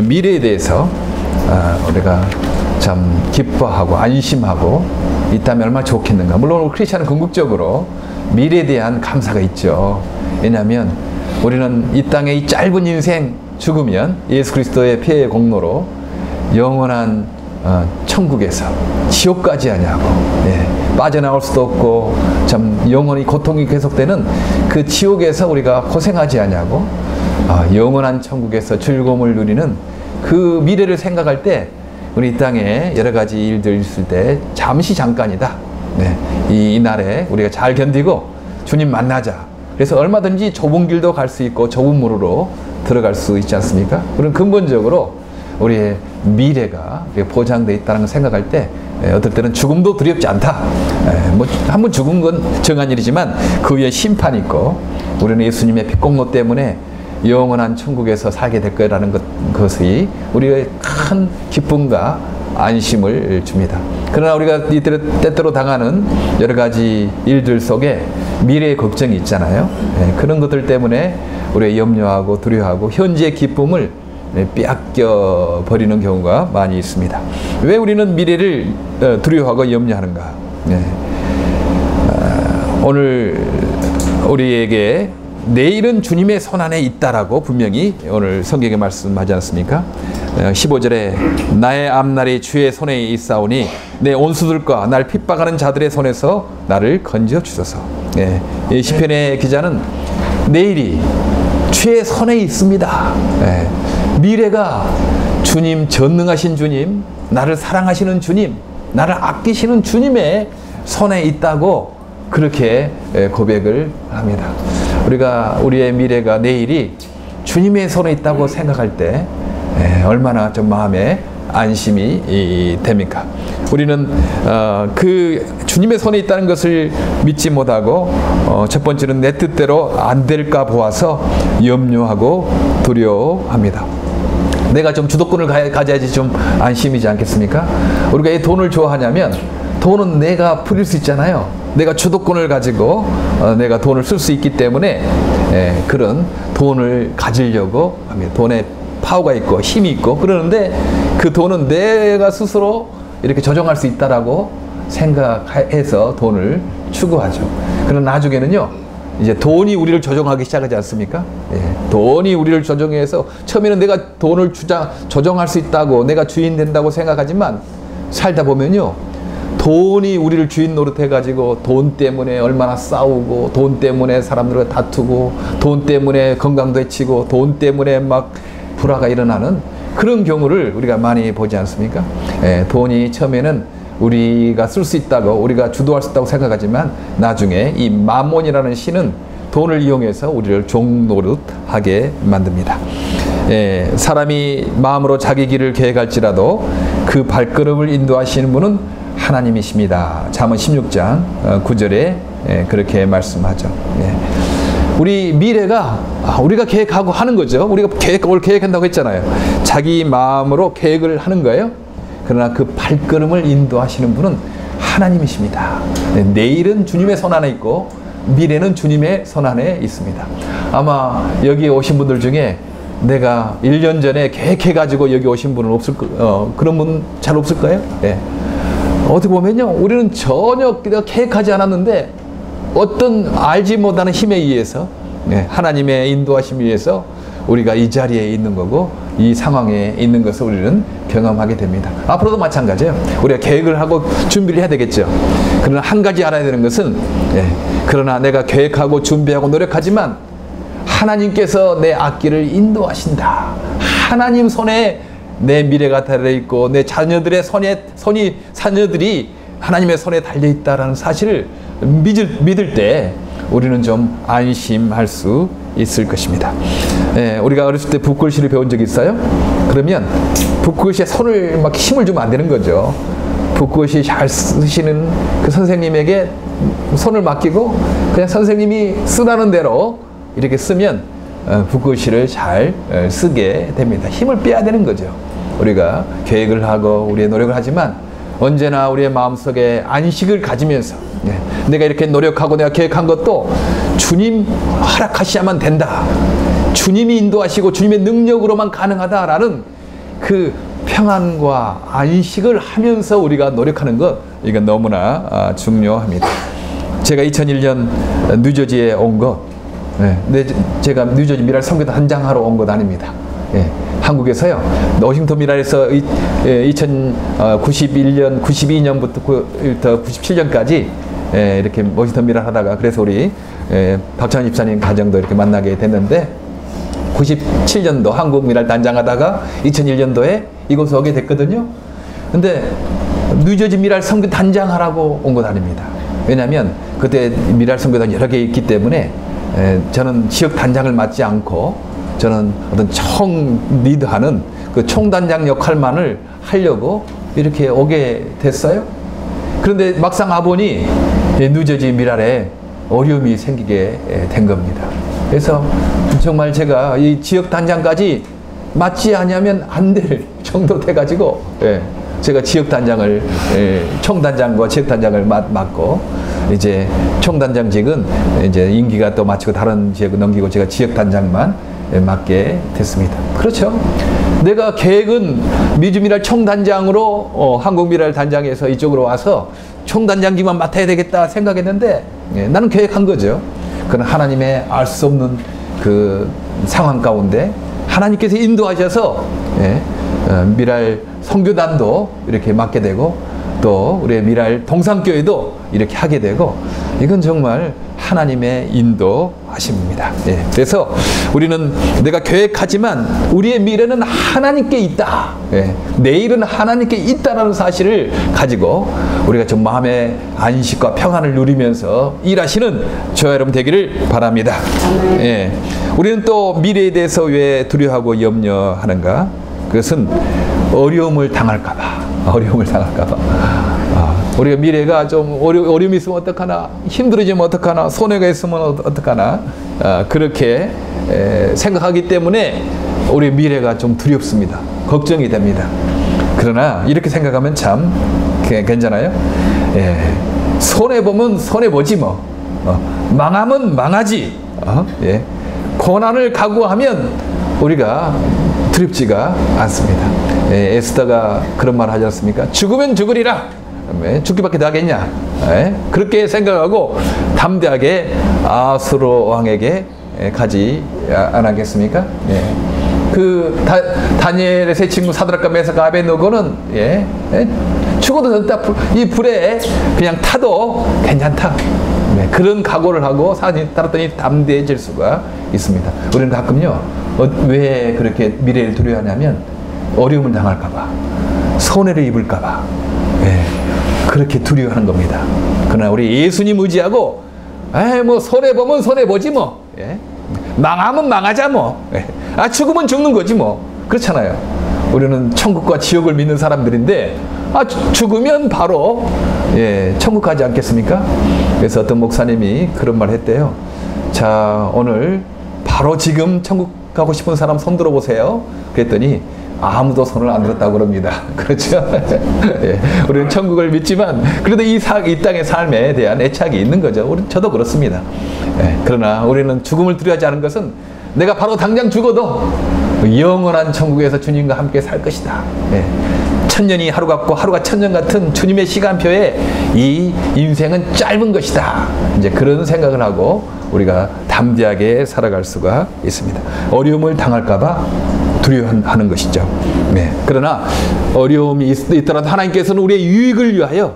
미래에 대해서 우리가 참 기뻐하고 안심하고 있다면 얼마나 좋겠는가. 물론 우리 크리스찬은 궁극적으로 미래에 대한 감사가 있죠. 왜냐하면 우리는 이 땅의 이 짧은 인생 죽으면 예수 그리스도의 피해의 공로로 영원한 천국에서 지옥 가지 아니하고 빠져나올 수도 없고 참 영원히 고통이 계속되는 그 지옥에서 우리가 고생하지 아니하고 영원한 천국에서 즐거움을 누리는 그 미래를 생각할 때 우리 이 땅에 여러 가지 일들 있을 때 잠시 잠깐이다. 이 날에 우리가 잘 견디고 주님 만나자. 그래서 얼마든지 좁은 길도 갈 수 있고 좁은 문으로 들어갈 수 있지 않습니까? 그런 근본적으로 우리의 미래가 보장되어 있다는 걸 생각할 때 어떨 때는 죽음도 두렵지 않다. 뭐 한번 죽은 건 정한 일이지만 그 위에 심판이 있고 우리는 예수님의 핏공로 때문에 영원한 천국에서 살게 될 거라는 것이 우리의 큰 기쁨과 안심을 줍니다. 그러나 우리가 때때로 당하는 여러 가지 일들 속에 미래의 걱정이 있잖아요. 그런 것들 때문에 우리가 염려하고 두려워하고 현재의 기쁨을 빼앗겨 버리는 경우가 많이 있습니다. 왜 우리는 미래를 두려워하고 염려하는가? 오늘 우리에게 내일은 주님의 손안에 있다라고 분명히 오늘 성경에 말씀하지 않습니까? 15절에 나의 앞날이 주의 손에 있사오니 내 온수들과 날 핍박하는 자들의 손에서 나를 건져 주소서. 이 시편의 기자는 내일이 주의 손에 있습니다. 미래가 주님, 전능하신 주님, 나를 사랑하시는 주님, 나를 아끼시는 주님의 손에 있다고 그렇게 고백을 합니다. 우리의 미래가 내일이 주님의 손에 있다고 생각할 때 얼마나 좀 마음에 안심이 됩니까? 우리는 그 주님의 손에 있다는 것을 믿지 못하고 첫 번째는 내 뜻대로 안 될까 보아서 염려하고 두려워합니다. 내가 좀 주도권을 가져야지 좀 안심이지 않겠습니까? 우리가 이 돈을 좋아하냐면 돈은 내가 부릴 수 있잖아요. 내가 주도권을 가지고 내가 돈을 쓸 수 있기 때문에 그런 돈을 가지려고 합니다. 돈에 파워가 있고 힘이 있고 그러는데 그 돈은 내가 스스로 이렇게 조정할 수 있다라고 생각해서 돈을 추구하죠. 그러나 나중에는요, 이제 돈이 우리를 조정하기 시작하지 않습니까? 돈이 우리를 조정해서 처음에는 내가 돈을 조정할 수 있다고 내가 주인 된다고 생각하지만 살다 보면요, 돈이 우리를 주인 노릇해가지고 돈 때문에 얼마나 싸우고 돈 때문에 사람들과 다투고 돈 때문에 건강도 해치고 돈 때문에 막 불화가 일어나는 그런 경우를 우리가 많이 보지 않습니까? 돈이 처음에는 우리가 쓸 수 있다고 우리가 주도할 수 있다고 생각하지만 나중에 이 마몬이라는 신은 돈을 이용해서 우리를 종노릇하게 만듭니다. 사람이 마음으로 자기 길을 계획할지라도 그 발걸음을 인도하시는 분은 하나님이십니다. 잠언 16장 9절에 그렇게 말씀하죠. 우리 미래가 우리가 계획하고 하는 거죠. 우리가 오늘 계획한다고 했잖아요. 자기 마음으로 계획을 하는 거예요. 그러나 그 발걸음을 인도하시는 분은 하나님이십니다. 내일은 주님의 손 안에 있고 미래는 주님의 손 안에 있습니다. 아마 여기 오신 분들 중에 내가 1년 전에 계획해가지고 여기 오신 분은 그런 분 잘 없을까요? 어떻게 보면요, 우리는 전혀 계획하지 않았는데 어떤 알지 못하는 힘에 의해서 하나님의 인도하심에 의해서 우리가 이 자리에 있는 거고 이 상황에 있는 것을 우리는 경험하게 됩니다. 앞으로도 마찬가지예요. 우리가 계획을 하고 준비를 해야 되겠죠. 그러나 한 가지 알아야 되는 것은 그러나 내가 계획하고 준비하고 노력하지만 하나님께서 내 앞길을 인도하신다. 하나님 손에 내 미래가 달려있고 내 자녀들의 자녀들이 하나님의 손에 달려있다라는 사실을 믿을 때 우리는 좀 안심할 수 있을 것입니다. 우리가 어렸을 때 붓글씨를 배운 적이 있어요? 그러면 붓글씨에 손을 막 힘을 주면 안 되는 거죠. 붓글씨 잘 쓰시는 그 선생님에게 손을 맡기고 그냥 선생님이 쓰라는 대로 이렇게 쓰면 붓글씨를 잘 쓰게 됩니다. 힘을 빼야 되는 거죠. 우리가 계획을 하고 우리의 노력을 하지만 언제나 우리의 마음속에 안식을 가지면서 내가 이렇게 노력하고 내가 계획한 것도 주님 허락하셔야만 된다. 주님이 인도하시고 주님의 능력으로만 가능하다라는 그 평안과 안식을 하면서 우리가 노력하는 것, 이건 너무나 중요합니다. 제가 2001년 뉴저지에 온 것, 근데 제가 뉴저지 미랄 선교단 단장하러 온 것 아닙니다. 한국에서요, 워싱턴 미랄에서 2091년, 92년부터 97년까지 이렇게 워싱턴 미랄 하다가, 그래서 우리 박찬원 집사님 가정도 이렇게 만나게 됐는데, 97년도 한국 미랄 단장하다가 2001년도에 이곳에 오게 됐거든요. 근데 뉴저지 미랄 선교 단장하라고 온 것 아닙니다. 왜냐하면 그때 미랄 선교단 여러 개 있기 때문에 저는 지역 단장을 맡지 않고 저는 어떤 총 리드하는 그 총단장 역할만을 하려고 이렇게 오게 됐어요. 그런데 막상 와보니 뉴저지 미랄에 어려움이 생기게 된 겁니다. 그래서 정말 제가 이 지역 단장까지 맡지 않으면 안 될 정도 돼가지고, 제가 지역 단장을, 총단장과 지역 단장을 맡고, 이제 총단장직은 이제 임기가 또 마치고 다른 지역을 넘기고 제가 지역 단장만 맡게 됐습니다. 그렇죠. 내가 계획은 미주미랄 총단장으로 한국미랄 단장에서 이쪽으로 와서 총단장직만 맡아야 되겠다 생각했는데, 나는 계획한 거죠. 그건 하나님의 알 수 없는 그 상황 가운데 하나님께서 인도하셔서 미랄 선교단도 이렇게 맡게 되고, 또 우리의 미랄 동산교회도 이렇게 하게 되고, 이건 정말 하나님의 인도하심입니다. 그래서 우리는 내가 계획하지만 우리의 미래는 하나님께 있다. 내일은 하나님께 있다라는 사실을 가지고 우리가 좀 마음의 안식과 평안을 누리면서 일하시는 저와 여러분 되기를 바랍니다. 우리는 또 미래에 대해서 왜 두려워하고 염려하는가? 그것은 어려움을 당할까봐. 우리가 미래가 좀 어려움이 있으면 어떡하나, 힘들어지면 어떡하나, 손해가 있으면 어떡하나, 그렇게 생각하기 때문에 우리 미래가 좀 두렵습니다. 걱정이 됩니다. 그러나 이렇게 생각하면 참 괜찮아요. 손해보면 손해보지 뭐. 망하면 망하지. 고난을 각오하면 우리가 두렵지가 않습니다. 에스더가 그런 말 하지 않습니까? 죽으면 죽으리라. 죽기밖에 더 하겠냐. 그렇게 생각하고 담대하게 아수르 왕에게 가지 않았겠습니까? 그 다니엘의 세 친구 사드락과 메삭과 아벳느고는 죽어도 된다. 이 불에 그냥 타도 괜찮다. 그런 각오를 하고 사람이 따랐더니 담대해질 수가 있습니다. 우리는 가끔요, 왜 그렇게 미래를 두려워하냐면 어려움을 당할까봐, 손해를 입을까봐, 그렇게 두려워하는 겁니다. 그러나 우리 예수님 의지하고, 뭐 손해보면 손해보지 뭐, 망하면 망하자 뭐, 죽으면 죽는 거지 뭐, 그렇잖아요. 우리는 천국과 지옥을 믿는 사람들인데, 죽으면 바로 천국 가지 않겠습니까? 그래서 어떤 목사님이 그런 말 했대요. 자, 오늘 바로 지금 천국 가고 싶은 사람 손 들어보세요. 그랬더니 아무도 손을 안 들었다고 그럽니다. 그렇죠? 우리는 천국을 믿지만 그래도 이 땅의 삶에 대한 애착이 있는 거죠. 저도 그렇습니다. 그러나 우리는 죽음을 두려워하지 않은 것은 내가 바로 당장 죽어도 영원한 천국에서 주님과 함께 살 것이다. 천년이 하루 같고 하루가 천년 같은 주님의 시간표에 이 인생은 짧은 것이다. 이제 그런 생각을 하고 우리가 담대하게 살아갈 수가 있습니다. 어려움을 당할까봐 두려워하는 것이죠. 그러나 어려움이 있더라도 하나님께서는 우리의 유익을 위하여,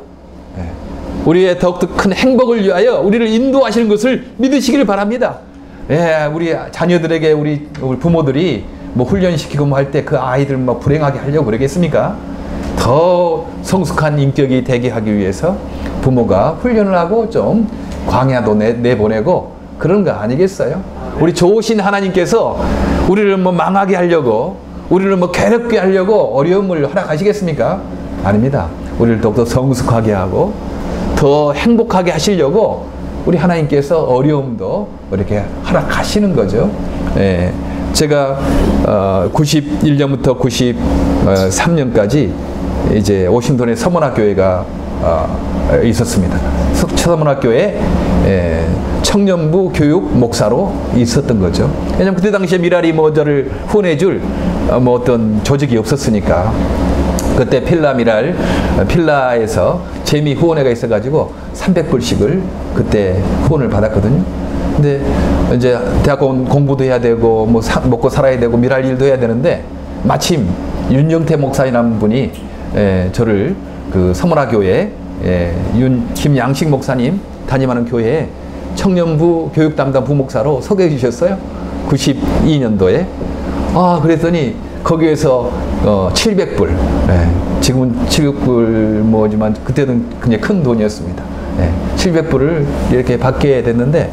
우리의 더욱더 큰 행복을 위하여 우리를 인도하시는 것을 믿으시길 바랍니다. 우리 자녀들에게 우리 부모들이 뭐 훈련시키고 뭐 할 때 그 아이들 뭐 불행하게 하려고 그러겠습니까? 더 성숙한 인격이 되게 하기 위해서 부모가 훈련을 하고 좀 광야도 내보내고 그런 거 아니겠어요? 우리 좋으신 하나님께서 우리를 뭐 망하게 하려고, 우리를 뭐 괴롭게 하려고 어려움을 허락하시겠습니까? 아닙니다. 우리를 더욱더 성숙하게 하고 더 행복하게 하시려고 우리 하나님께서 어려움도 이렇게 허락하시는 거죠. 제가 91년부터 93년까지 이제 워싱턴에 서문학교회가 있었습니다. 서문학교에 청년부 교육 목사로 있었던 거죠. 왜냐면 그때 당시에 미랄이 뭐 저를 후원해줄 뭐 어떤 조직이 없었으니까 그때 필라에서 재미 후원회가 있어가지고 300불씩을 그때 후원을 받았거든요. 근데 이제 대학원 공부도 해야 되고 뭐 먹고 살아야 되고 미랄 일도 해야 되는데 마침 윤영태 목사님이라는 분이 저를 그 서문화교회 김양식 목사님 담임하는 교회에 청년부 교육 담당 부목사로 소개해 주셨어요. 92년도에. 그랬더니 거기에서 700불. 지금은 700불 뭐지만 그때는 굉장히 큰 돈이었습니다. 700불을 이렇게 받게 됐는데,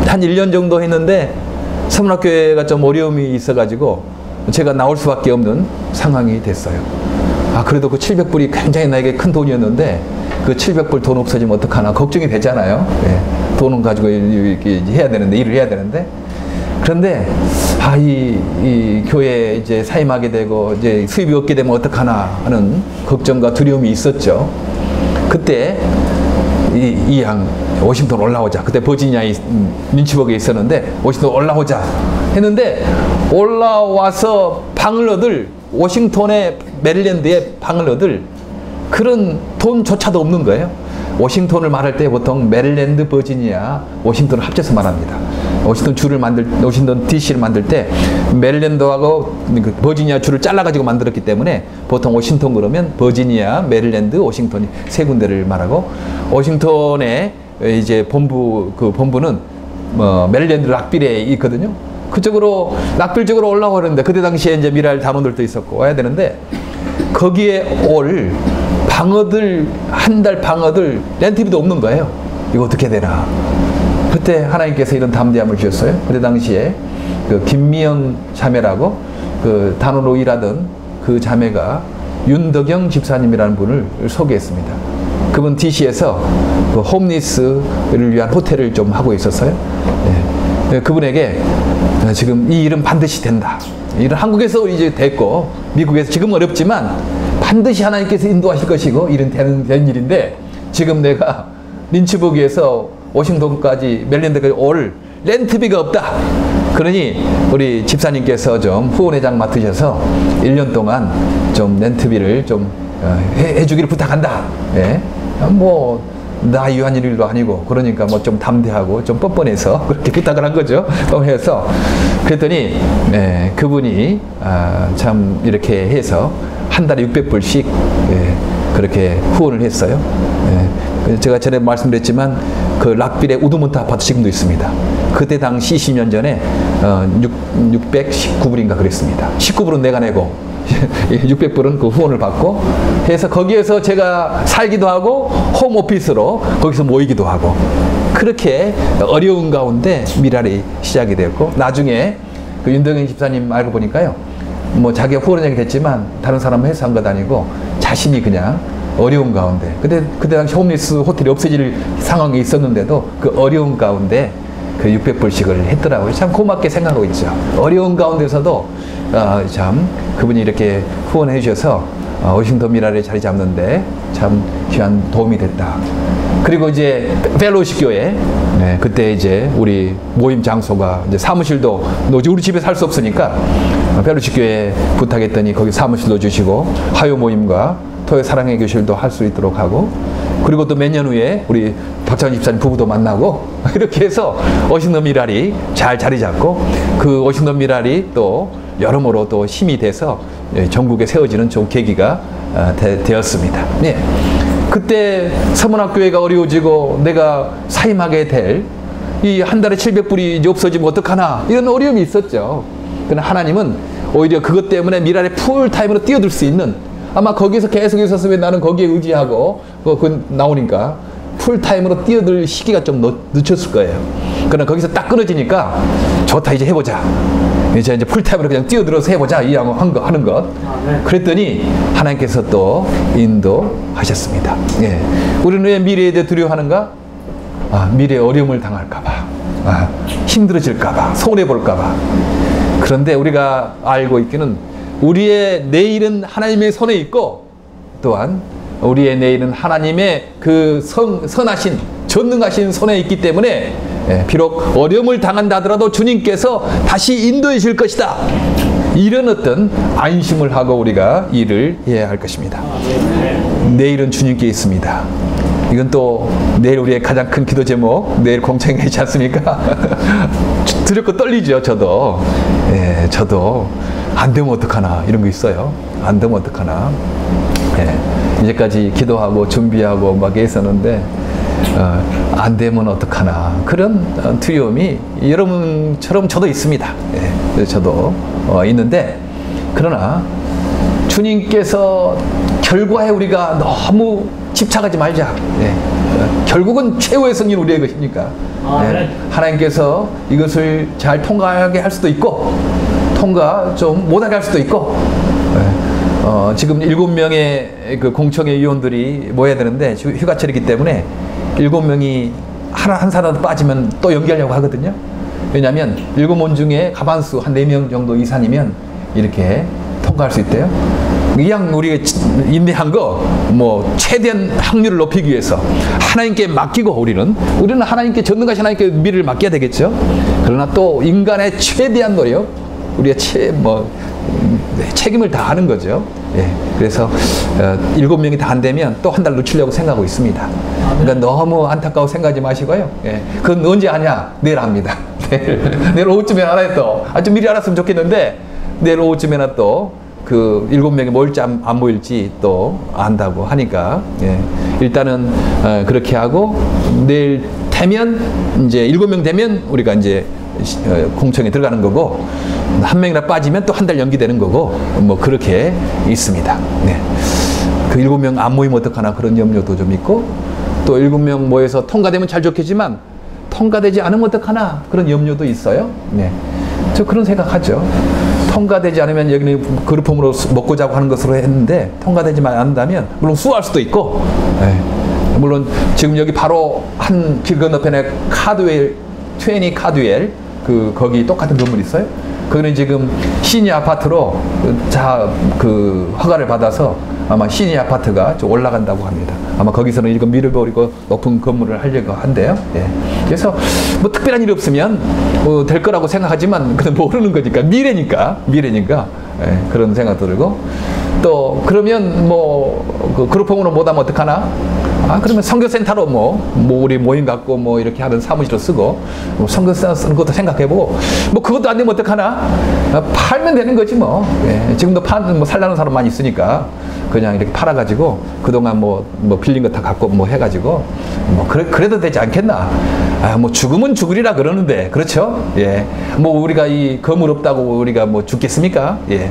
한 1년 정도 했는데 서문학교회가 좀 어려움이 있어가지고 제가 나올 수밖에 없는 상황이 됐어요. 그래도 그 700불이 굉장히 나에게 큰 돈이었는데 그 700불 돈 없어지면 어떡하나 걱정이 되잖아요. 돈은 가지고 이렇게 해야 되는데, 일을 해야 되는데. 그런데 이 교회에 이제 사임하게 되고 이제 수입이 없게 되면 어떡하나 하는 걱정과 두려움이 있었죠. 그때 이 양 워싱턴 올라오자. 그때 버지니아 린치버그에 있었는데 워싱턴 올라오자 했는데, 올라와서 방을 얻을, 워싱턴의 메릴랜드에 방을 얻을 그런 돈조차도 없는 거예요. 워싱턴을 말할 때 보통 메릴랜드, 버지니아, 워싱턴을 합쳐서 말합니다. 워싱턴 DC를 만들 때 메릴랜드하고 버지니아 주를 잘라가지고 만들었기 때문에 보통 워싱턴 그러면 버지니아, 메릴랜드, 워싱턴이 세 군데를 말하고, 워싱턴의 이제 본부는 메릴랜드 락빌에 있거든요. 그쪽으로 락빌 쪽으로 올라오는데 그때 당시에 이제 미랄 단원들도 있었고 와야 되는데, 거기에 올 방어들, 한 달 방어들 렌트비도 없는 거예요. 이거 어떻게 되나. 그때 하나님께서 이런 담대함을 주셨어요. 그때 당시에 그 김미영 자매라고 그 단원으로 일하던 그 자매가 윤덕영 집사님이라는 분을 소개했습니다. 그분 DC에서 그 홈리스를 위한 호텔을 좀 하고 있었어요. 그분에게 지금 이 일은 반드시 된다. 일은 한국에서 이제 됐고 미국에서 지금 어렵지만 반드시 하나님께서 인도하실 것이고 일은 된 일인데, 지금 내가 린츠버그에서 워싱턴까지 멜랜드까지 올 렌트비가 없다. 그러니 우리 집사님께서 좀 후원회장 맡으셔서 1년 동안 좀 렌트비를 좀 해주기를 부탁한다. 뭐 나 유한 일도 아니고 그러니까 뭐 좀 담대하고 좀 뻔뻔해서 그렇게 부탁을 한 거죠. 해서 그랬더니 그분이 참 이렇게 해서 한 달에 600불씩 그렇게 후원을 했어요. 제가 전에 말씀드렸지만 그 락빌의 우드먼트 아파트 지금도 있습니다. 그때 당시 20년 전에 619불인가 그랬습니다. 19불은 내가 내고 600불은 그 후원을 받고 해서 거기에서 제가 살기도 하고 홈오피스로 거기서 모이기도 하고, 그렇게 어려운 가운데 미랄이 시작이 되었고, 나중에 그 윤덕영 집사님 알고 보니까요, 뭐 자기가 후원회장이 됐지만 다른 사람 해서 한 것 아니고 자신이 그냥 어려운 가운데, 그때 당시 홈리스 호텔이 없어질 상황이 있었는데도 그 어려운 가운데 그 600불씩을 했더라고요. 참 고맙게 생각하고 있죠. 어려운 가운데서도 참 그분이 이렇게 후원해 주셔서 워싱턴 미랄에 자리 잡는데 참 귀한 도움이 됐다. 그리고 이제 펠로우십 교회, 그때 이제 우리 모임 장소가 이제 사무실도 우리 집에 살 수 없으니까 펠로우십 교회 부탁했더니 거기 사무실도 주시고 화요 모임과 토요 사랑의 교실도 할 수 있도록 하고, 그리고 또 몇 년 후에 우리 박찬원 집사님 부부도 만나고 이렇게 해서 워싱턴 미랄이 잘 자리 잡고, 그 워싱턴 미랄이 또 여러모로 또 힘이 돼서 전국에 세워지는 좀 계기가 되었습니다. 그때 서문학교회가 어려워지고 내가 사임하게 될 이 한 달에 700불이 이제 없어지면 어떡하나 이런 어려움이 있었죠. 그러나 하나님은 오히려 그것 때문에 미랄에 풀타임으로 뛰어들 수 있는, 아마 거기서 계속 있었으면 나는 거기에 의지하고 그 나오니까 풀타임으로 뛰어들 시기가 좀 늦췄을 거예요. 그러나 거기서 딱 끊어지니까 좋다, 이제 해보자. 이제 풀타임으로 그냥 뛰어들어서 해보자. 이 하는 것. 그랬더니 하나님께서 또 인도하셨습니다. 우리는 왜 미래에 대해 두려워하는가? 미래에 어려움을 당할까봐, 힘들어질까봐, 손해볼까봐. 그런데 우리가 알고 있기는 우리의 내일은 하나님의 손에 있고, 또한 우리의 내일은 하나님의 그 선하신 전능하신 손에 있기 때문에 비록 어려움을 당한다 하더라도 주님께서 다시 인도해 줄 것이다. 이런 어떤 안심을 하고 우리가 일을 해야 할 것입니다. 내일은 주님께 있습니다. 이건 또 내일 우리의 가장 큰 기도 제목, 내일 공청회 있지 않습니까? 두렵고 떨리죠, 저도. 예, 저도 안 되면 어떡하나 이런 거 있어요. 안 되면 어떡하나. 예, 이제까지 기도하고 준비하고 막 했었는데 안 되면 어떡하나 그런 두려움이 여러분처럼 저도 있습니다. 예, 저도 있는데 그러나 주님께서 결과에 우리가 너무 집착하지 말자. 예, 결국은 최후의 승리는 우리의 것이니까 예, 하나님께서 이것을 잘 통과하게 할 수도 있고 통과 좀 못하게 할 수도 있고 예, 지금 7명의 그 공청회 위원들이 모여야 되는데 휴가철이기 때문에 7명이 한 사람도 빠지면 또 연기하려고 하거든요. 왜냐하면 7원 중에 가반수 한 4명 정도 이상이면 이렇게 통과할 수 있대요. 그냥 우리가 인내한 거 뭐 최대한 확률을 높이기 위해서 하나님께 맡기고 우리는 하나님께 전능하신 하나님께 미래를 맡겨야 되겠죠. 그러나 또 인간의 최대한 노력, 우리가 책임을 다하는 거죠. 예, 그래서 7명이 다 안 되면 또 한 달 늦추려고 생각하고 있습니다. 그러니까 너무 안타까워 생각하지 마시고요. 예, 그건 언제 하냐? 내일 합니다. 내일 오후쯤에 알아요 또. 좀 미리 알았으면 좋겠는데 내일 오후쯤에나 또 그 7명이 모일지 안 모일지 또 안다고 하니까 예, 일단은 그렇게 하고 내일 되면 이제 7명 되면 우리가 이제 공청에 들어가는 거고 한 명이나 빠지면 또 한 달 연기되는 거고 뭐 그렇게 있습니다. 네. 그 7명 안 모이면 어떡하나 그런 염려도 좀 있고 또 7명 모여서 통과되면 잘 좋겠지만 통과되지 않으면 어떡하나 그런 염려도 있어요. 네. 저 그런 생각하죠. 통과되지 않으면 여기는 그룹홈으로 먹고 자고 하는 것으로 했는데 통과되지만 않는다면 물론 수고할 수도 있고 네. 물론 지금 여기 바로 한 길 건너편에 카드웰 20 카드웰 거기 똑같은 건물 있어요. 거기는 지금 시니 아파트로 그 허가를 받아서 아마 시니 아파트가 좀 올라간다고 합니다. 아마 거기서는 이거 밀어버리고 높은 건물을 하려고 한대요. 예. 그래서 뭐 특별한 일이 없으면 될 거라고 생각하지만 그건 모르는 거니까 미래니까 예, 그런 생각도 들고 또 그러면 그 그룹홈으로 못하면 어떡하나? 그러면 선교센터로 우리 모임 갖고 이렇게 하는 사무실로 쓰고 선교센터 쓰는 것도 생각해보고 그것도 안 되면 어떡하나? 팔면 되는 거지 뭐. 예, 지금도 살라는 사람 많이 있으니까 그냥 이렇게 팔아가지고 그동안 빌린 거 다 갖고 해가지고 그래도 되지 않겠나? 죽으면 죽으리라 그러는데 그렇죠? 예, 우리가 이 거물 없다고 우리가 죽겠습니까? 예,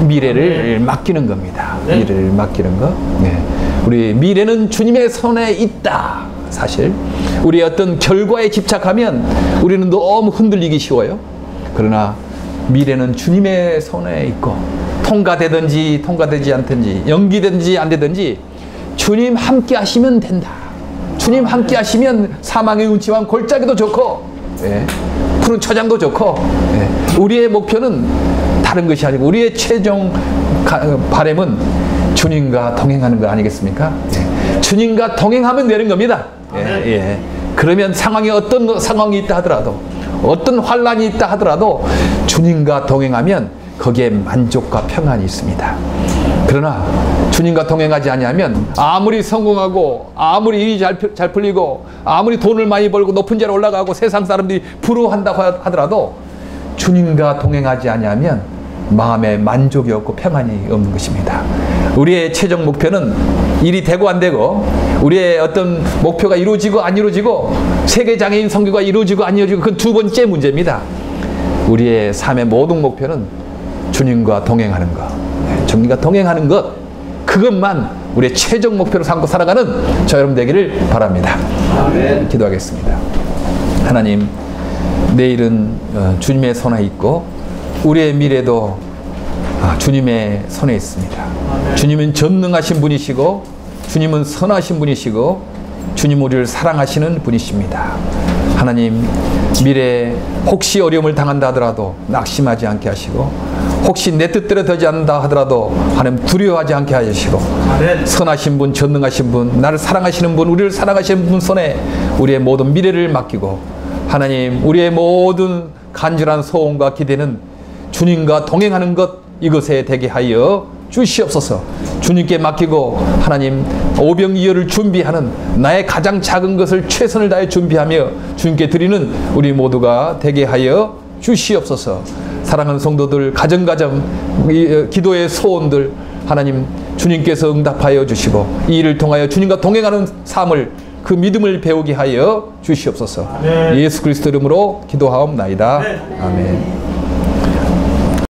미래를 맡기는 겁니다. 네? 미래를 맡기는 거. 예. 우리 미래는 주님의 손에 있다. 사실 우리의 어떤 결과에 집착하면 우리는 너무 흔들리기 쉬워요. 그러나 미래는 주님의 손에 있고 통과되든지 통과되지 않든지 연기되든지 안 되든지 주님 함께 하시면 된다. 주님 함께 하시면 사망의 운치와 골짜기도 좋고 예, 푸른 초장도 좋고 예, 우리의 목표는 다른 것이 아니고 우리의 최종 바람은 주님과 동행하는 거 아니겠습니까? 예. 주님과 동행하면 되는 겁니다. 예, 예. 그러면 상황이 어떤 상황이 있다 하더라도 어떤 환란이 있다 하더라도 주님과 동행하면 거기에 만족과 평안이 있습니다. 그러나 주님과 동행하지 아니하면 아무리 성공하고 아무리 일이 잘 풀리고 아무리 돈을 많이 벌고 높은 자리에 올라가고 세상 사람들이 부러워한다고 하더라도 주님과 동행하지 아니하면 마음에 만족이 없고 평안이 없는 것입니다. 우리의 최종 목표는 일이 되고 안 되고 우리의 어떤 목표가 이루어지고 안 이루어지고 세계장애인 선교가 이루어지고 안 이루어지고 그건 두 번째 문제입니다. 우리의 삶의 모든 목표는 주님과 동행하는 것, 주님과 동행하는 것, 그것만 우리의 최종 목표로 삼고 살아가는 저 여러분 되기를 바랍니다. 아멘. 기도하겠습니다. 하나님, 내일은 주님의 손에 있고 우리의 미래도 주님의 손에 있습니다. 아멘. 주님은 전능하신 분이시고 주님은 선하신 분이시고 주님 우리를 사랑하시는 분이십니다. 하나님, 미래에 혹시 어려움을 당한다 하더라도 낙심하지 않게 하시고 혹시 내 뜻대로 되지 않는다 하더라도 하나님 두려워하지 않게 하시고 아멘. 선하신 분, 전능하신 분, 나를 사랑하시는 분, 우리를 사랑하시는 분 손에 우리의 모든 미래를 맡기고 하나님, 우리의 모든 간절한 소원과 기대는 주님과 동행하는 것 이것에 되게 하여 주시옵소서. 주님께 맡기고 하나님 오병이어를 준비하는 나의 가장 작은 것을 최선을 다해 준비하며 주님께 드리는 우리 모두가 되게 하여 주시옵소서. 사랑하는 성도들 가정가정 기도의 소원들 하나님 주님께서 응답하여 주시고 이 일을 통하여 주님과 동행하는 삶을 그 믿음을 배우게 하여 주시옵소서. 아멘. 예수 그리스도 이름으로 기도하옵나이다. 아멘.